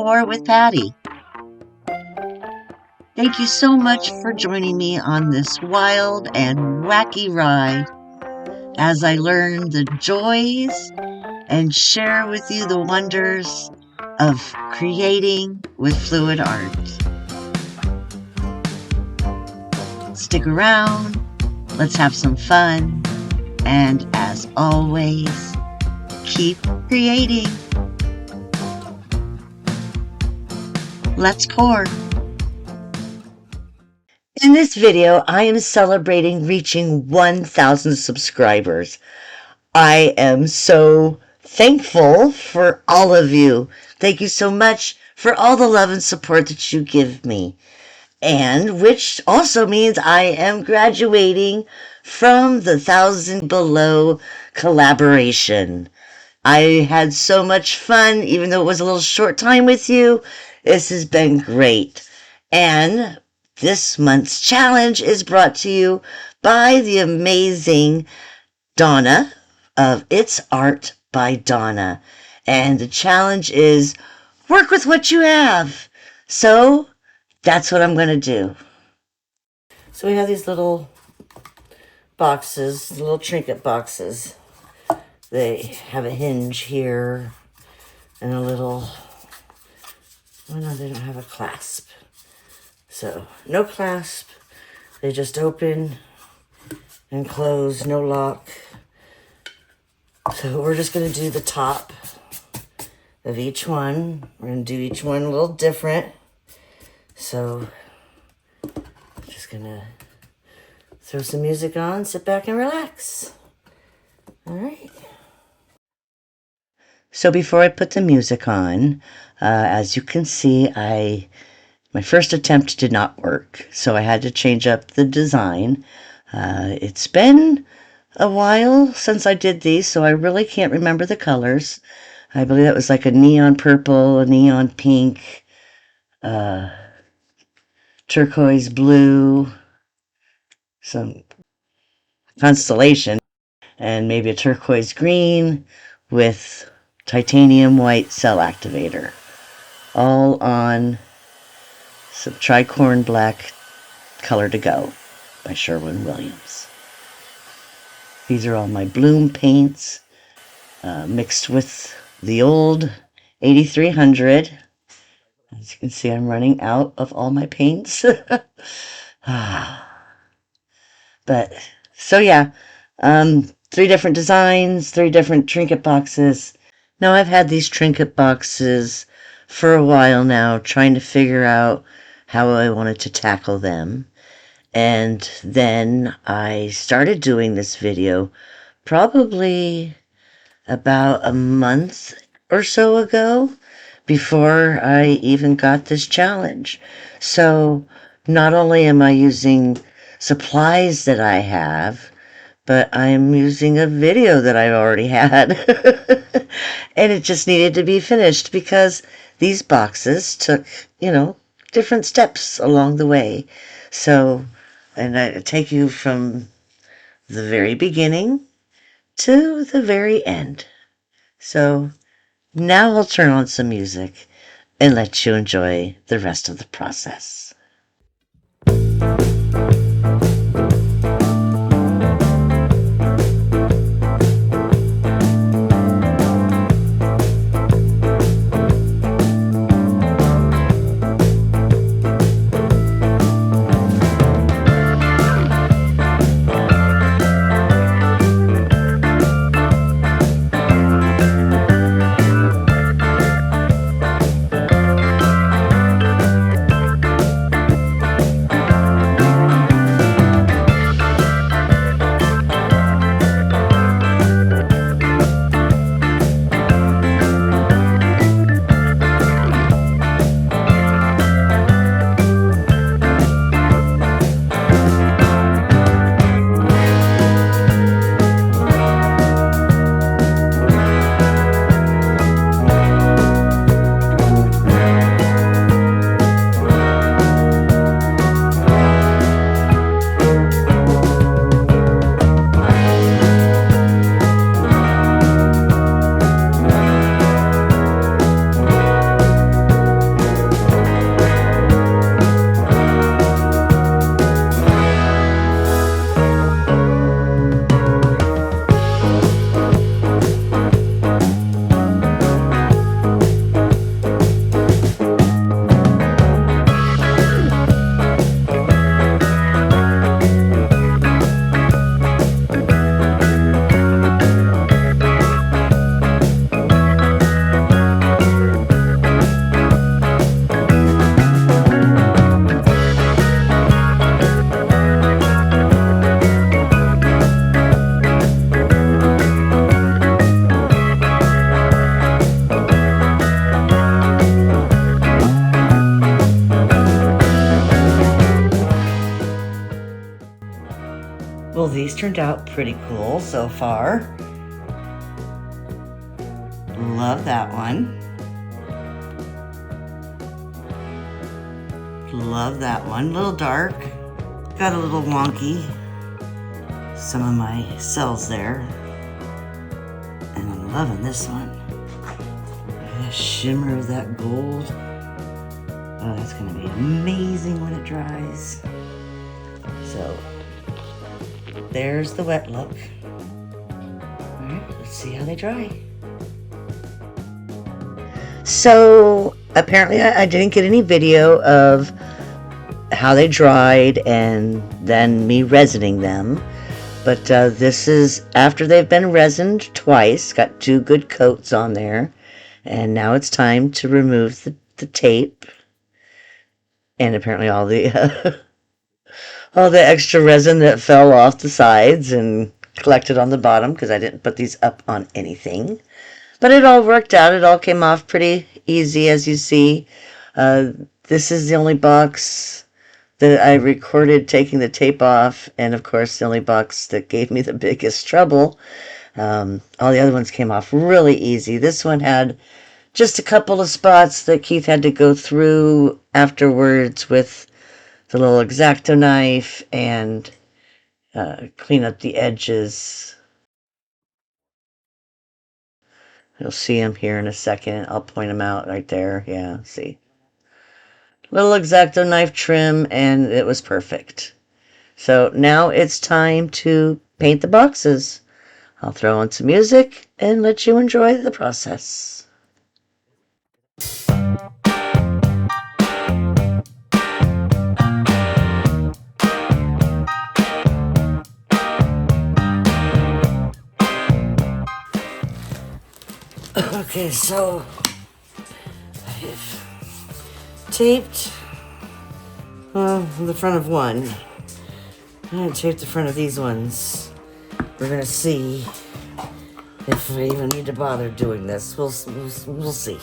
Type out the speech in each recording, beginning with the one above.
Pour with Patty. Thank you so much for joining me on this wild and wacky ride as I learn the joys and share with you the wonders of creating with fluid art. Stick around, let's have some fun, and as always, keep creating. Let's pour. In this video, I am celebrating reaching 1,000 subscribers. I am so thankful for all of you. Thank you so much for all the love and support that you give me. And which also means I am graduating from the 1,000 Below collaboration. I had so much fun, even though it was a little short time with you. This has been great. And this month's challenge is brought to you by the amazing Donna of It's Art by Donna. And the challenge is work with what you have. So that's what I'm going to do. So we have these little boxes, little trinket boxes. They have a hinge here and a little, oh no, they don't have a clasp. So no clasp. They just open and close, no lock. So we're just going to do the top of each one. We're going to do each one a little different. So I'm just going to throw some music on, sit back and relax. All right. So before I put the music on, as you can see, my first attempt did not work. So I had to change up the design. It's been a while since I did these, so I really can't remember the colors. I believe it was like a neon purple, a neon pink, turquoise blue, some constellation, and maybe a turquoise green with titanium white cell activator, all on some tricorn black Color to Go by Sherwin-Williams. These are all my bloom paints, mixed with the old 8300. As you can see, I'm running out of all my paints. But, so yeah, 3 different designs, 3 different trinket boxes. Now, I've had these trinket boxes for a while now, trying to figure out how I wanted to tackle them. And then I started doing this video probably about a month or so ago, before I even got this challenge. So not only am I using supplies that I have, but I'm using a video that I've already had. And it just needed to be finished because these boxes took, different steps along the way. So, and I take you from the very beginning to the very end. So now I'll turn on some music and let you enjoy the rest of the process. Well, these turned out pretty cool so far. Love that one. Love that one. A little dark. Got a little wonky. Some of my cells there. And I'm loving this one. The shimmer of that gold. Oh, that's going to be amazing when it dries. So, there's the wet look. Alright, let's see how they dry. So, apparently I didn't get any video of how they dried and then me resining them. But this is after they've been resined twice. Got 2 good coats on there. And now it's time to remove the tape. And apparently all the all the extra resin that fell off the sides and collected on the bottom, because I didn't put these up on anything. But it all worked out. It all came off pretty easy, as you see. This is the only box that I recorded taking the tape off, and of course the only box that gave me the biggest trouble. All the other ones came off really easy. This one had just a couple of spots that Keith had to go through afterwards with the little X-Acto knife and clean up the edges. You'll see them here in a second. I'll point them out right there. Yeah, see. Little X-Acto knife trim, and it was perfect. So now it's time to paint the boxes. I'll throw on some music and let you enjoy the process. Okay, so I've taped the front of one. I'm going to tape the front of these ones. We're going to see if we even need to bother doing this. We'll see.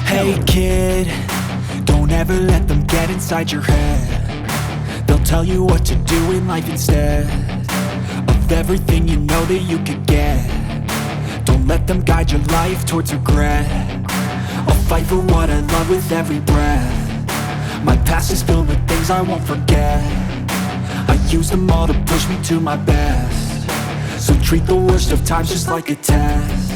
Hey kid, don't ever let them get inside your head. They'll tell you what to do in life instead of everything you know that you could get. Don't let them guide your life towards regret. I'll fight for what I love with every breath. My past is filled with things I won't forget. I use them all to push me to my best. So treat the worst of times just like a test.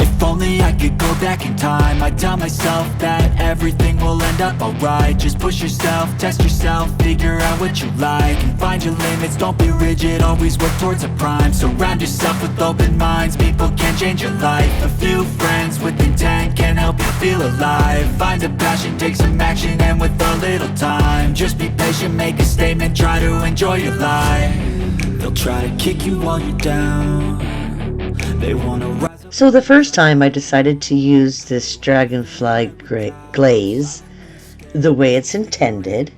If only I could go back in time, I'd tell myself that everything will end up alright. Just push yourself, test yourself, figure out what you like, and find your limits, don't be rigid, always work towards a prime. Surround yourself with open minds, people can change your life. A few friends with intent can help you feel alive. Find a passion, take some action, and with a little time, just be patient, make a statement, try to enjoy your life. They'll try to kick you while you're down. They wanna rise. So the first time I decided to use this dragonfly glaze the way it's intended.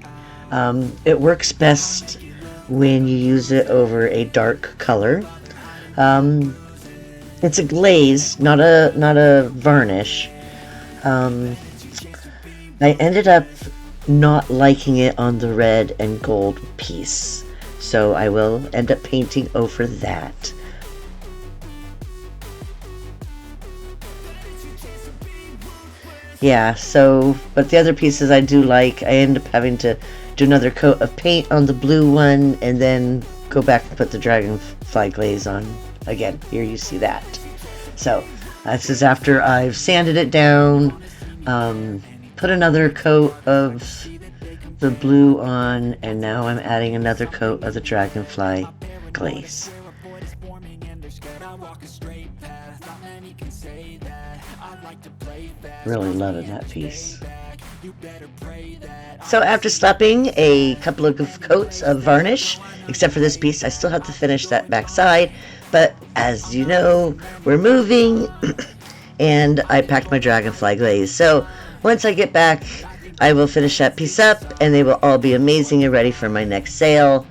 It works best when you use it over a dark color. It's a glaze, not a varnish. I ended up not liking it on the red and gold piece, so I will end up painting over that. Yeah, so, but the other pieces I do like. I end up having to do another coat of paint on the blue one and then go back and put the dragonfly glaze on again. Here you see that. So this is after I've sanded it down, put another coat of the blue on, and now I'm adding another coat of the dragonfly glaze. Really loving that piece. So after slapping a couple of coats of varnish, except for this piece, I still have to finish that back side, but as you know, we're moving and I packed my dragonfly glaze. So once I get back, I will finish that piece up and they will all be amazing and ready for my next sale.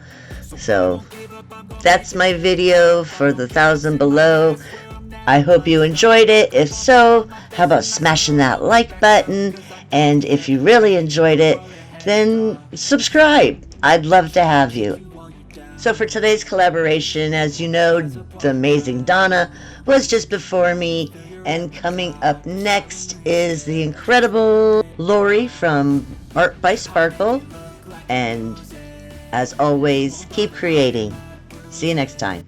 So that's my video for the 1,000 Below. I hope you enjoyed it. If so, how about smashing that like button? And if you really enjoyed it, then subscribe. I'd love to have you. So for today's collaboration, as you know, the amazing Donna was just before me. And coming up next is the incredible Lori from Art by Sparkle. And as always, keep creating. See you next time.